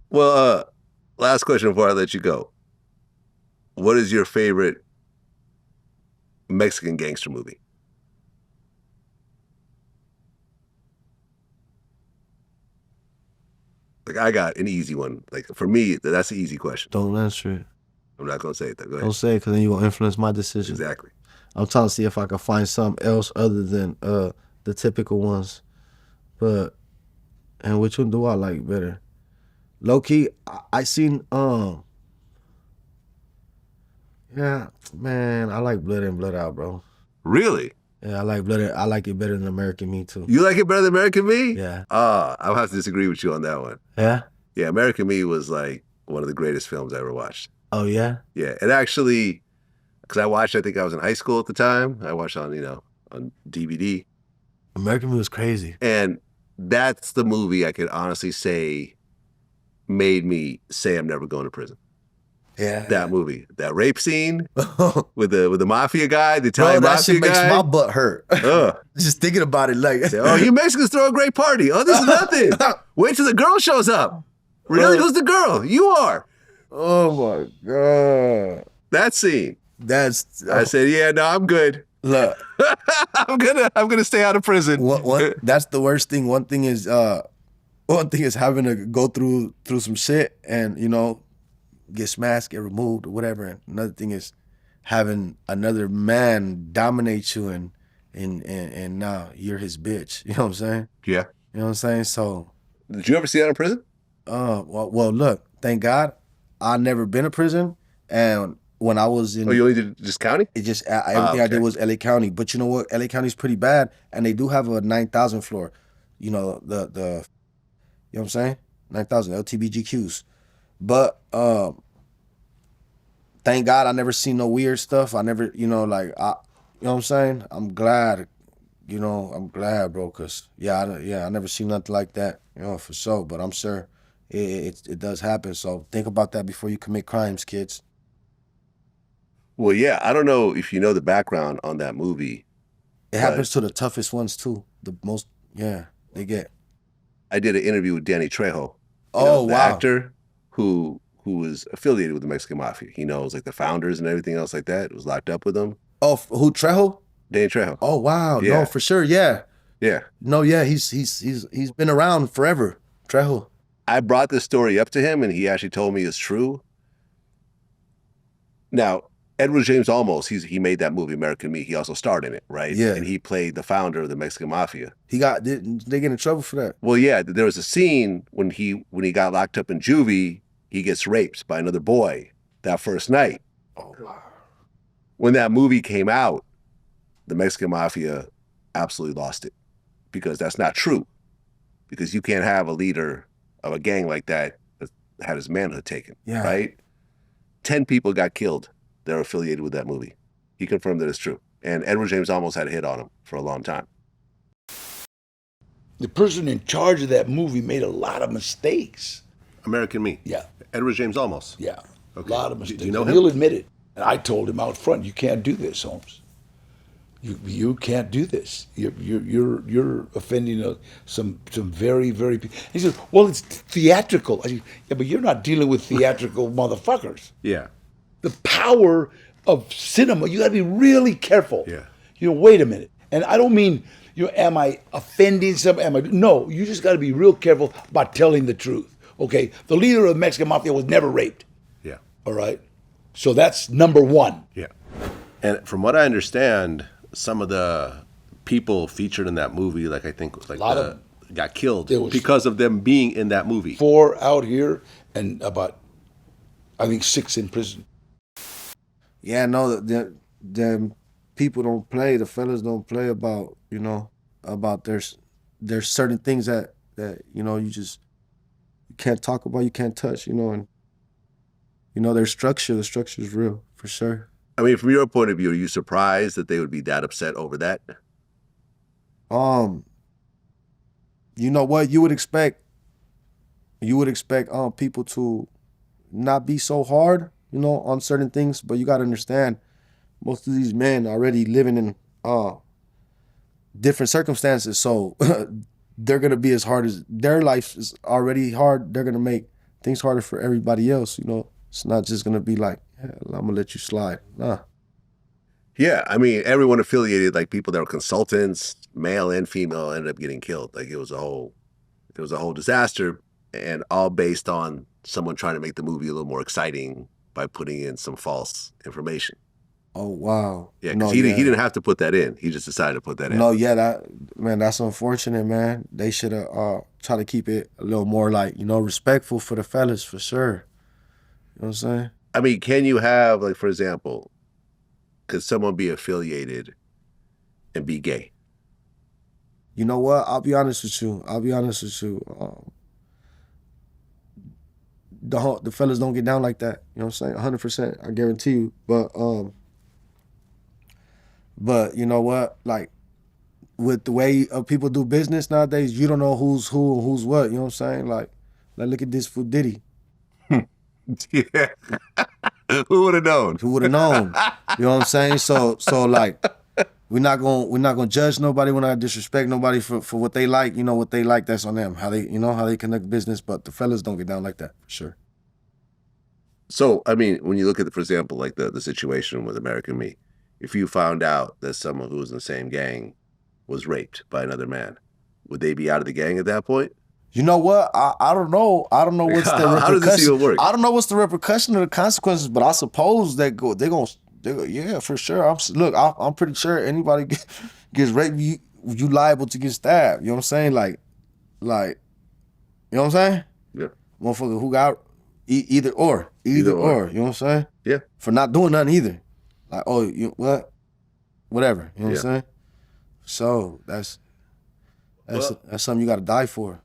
Well, last question before I let you go. What is your favorite Mexican gangster movie? Like I got an easy one. Like for me, that's an easy question. Don't answer it. I'm not gonna say it though. Go Don't ahead. say it because then you're gonna influence my decision. Exactly. I'm trying to see if I can find something else other than the typical ones. But and which one do I like better? Low key, I seen yeah, man, I like Blood In, Blood Out, bro. Really? Yeah, I like Blood In. I like it better than American Me too. You like it better than American Me? Yeah. I'll have to disagree with you on that one. Yeah? Yeah, American Me was like one of the greatest films I ever watched. Oh yeah? Yeah, it actually, because I watched, I think I was in high school at the time. I watched on DVD. American Me was crazy. And that's the movie I could honestly say made me say I'm never going to prison. Yeah. That movie, that rape scene with the mafia guy, the Italian Bro, that mafia shit makes guy. my butt hurt. Just thinking about it, like, Say, oh, you Mexicans throw a great party. Oh, this is nothing. Wait till the girl shows up. Really? Who's the girl? You are. Oh my God. That scene. That's I said, yeah, no, I'm good. look. I'm gonna stay out of prison. That's the worst thing. One thing is having to go through some shit and get smashed, get removed, or whatever. And another thing is having another man dominate you and now you're his bitch. You know what I'm saying? Yeah. You know what I'm saying? So Did you ever see that in prison? well look, thank God I never been to prison, and when I was in, Oh, you only did just county? it just everything I did okay. was LA County. But you know what? LA County's pretty bad, and they do have a 9,000 floor. You know the you know what I'm saying? 9,000 LTBGQs. But thank God I never seen no weird stuff. I never, you know what I'm saying? I'm glad, I'm glad, bro, cause I never seen nothing like that, for sure. But I'm sure it does happen. So think about that before you commit crimes, kids. Well, yeah, I don't know if you know the background on that movie. It happens to the toughest ones too. The most, they get. I did an interview with Danny Trejo. Oh, the wow. actor who was affiliated with the Mexican Mafia. He knows like the founders and everything else like that. Was locked up with them. Oh, who, Trejo? Danny Trejo. Oh, wow. Yeah. No, for sure. Yeah. Yeah. No, yeah. He's been around forever. Trejo. I brought this story up to him, and he actually told me it's true. Now, Edward James Olmos, he made that movie American Me. He also starred in it, right? Yeah. And he played the founder of the Mexican Mafia. Did they get in trouble for that? Well, yeah, there was a scene when he got locked up in juvie, he gets raped by another boy that first night. Oh, wow. When that movie came out, the Mexican Mafia absolutely lost it because that's not true. Because you can't have a leader of a gang like that had his manhood taken, Yeah. right? 10 people got killed that are affiliated with that movie. He confirmed that it's true. And Edward James almost had a hit on him for a long time. The person in charge of that movie made a lot of mistakes. American Me. Yeah. Edward James Olmos. Yeah. Okay. A lot of mistakes. Do you know And him? he'll admit it. And I told him out front, you can't do this, Holmes. You can't do this. You're offending some very, very. He said, well, it's theatrical. I said, yeah, but you're not dealing with theatrical motherfuckers. Yeah. The power of cinema, you got to be really careful. Yeah. Wait a minute. And I don't mean, am I offending somebody? No, you just got to be real careful about telling the truth. Okay, the leader of the Mexican Mafia was never raped. Yeah. All right, so that's number one. Yeah. And from what I understand, some of the people featured in that movie, like I think was like got killed because of them being in that movie. 4 out here and about, I think 6 in prison. Yeah, no, the people don't play, the fellas don't play about, about there's certain things that you can't talk about, you can't touch, and their structure, the structure is real, for sure. I mean, from your point of view, are you surprised that they would be that upset over that? You know what? You would expect people to not be so hard, on certain things, but you gotta understand, most of these men already living in different circumstances, so they're gonna be as hard as their life is already hard. They're gonna make things harder for everybody else. You know, it's not just gonna be like, yeah, I'm gonna let you slide. Nah. Yeah, I mean, everyone affiliated, like people that were consultants, male and female, ended up getting killed. Like it was a whole disaster, and all based on someone trying to make the movie a little more exciting by putting in some false information. Oh wow. Yeah, No, because he didn't have to put that in. He just decided to put that in. No, yeah, that's unfortunate, man. They should have tried to keep it a little more like, you know, respectful for the fellas for sure. You know what I'm saying? I mean, can you have, like, for example, could someone be affiliated and be gay? You know what? I'll be honest with you. The fellas don't get down like that. You know what I'm saying? 100%. I guarantee you. But you know what? Like with the way people do business nowadays, you don't know who's who and who's what. You know what I'm saying? Like look at this for Diddy. Yeah. Who would have known? Who would have known? You know what I'm saying? So like we're not gonna judge nobody. We're not gonna disrespect nobody for what they like. You know what they like, that's on them. How they conduct business. But the fellas don't get down like that for sure. So, I mean, when you look at, for example, like the situation with American Me, if you found out that someone who was in the same gang was raped by another man, would they be out of the gang at that point? You know what? I don't know. I don't know what's the repercussion. How does this even work? I don't know what's the repercussion or the consequences, but I suppose they're gonna yeah, for sure. I'm pretty sure anybody gets raped, you liable to get stabbed. You know what I'm saying? Like, you know what I'm saying? Yeah. Motherfucker who got either or. You know what I'm saying? Yeah. For not doing nothing either. Like, oh, you what? Whatever. You know what I'm saying? So that's something you got to die for.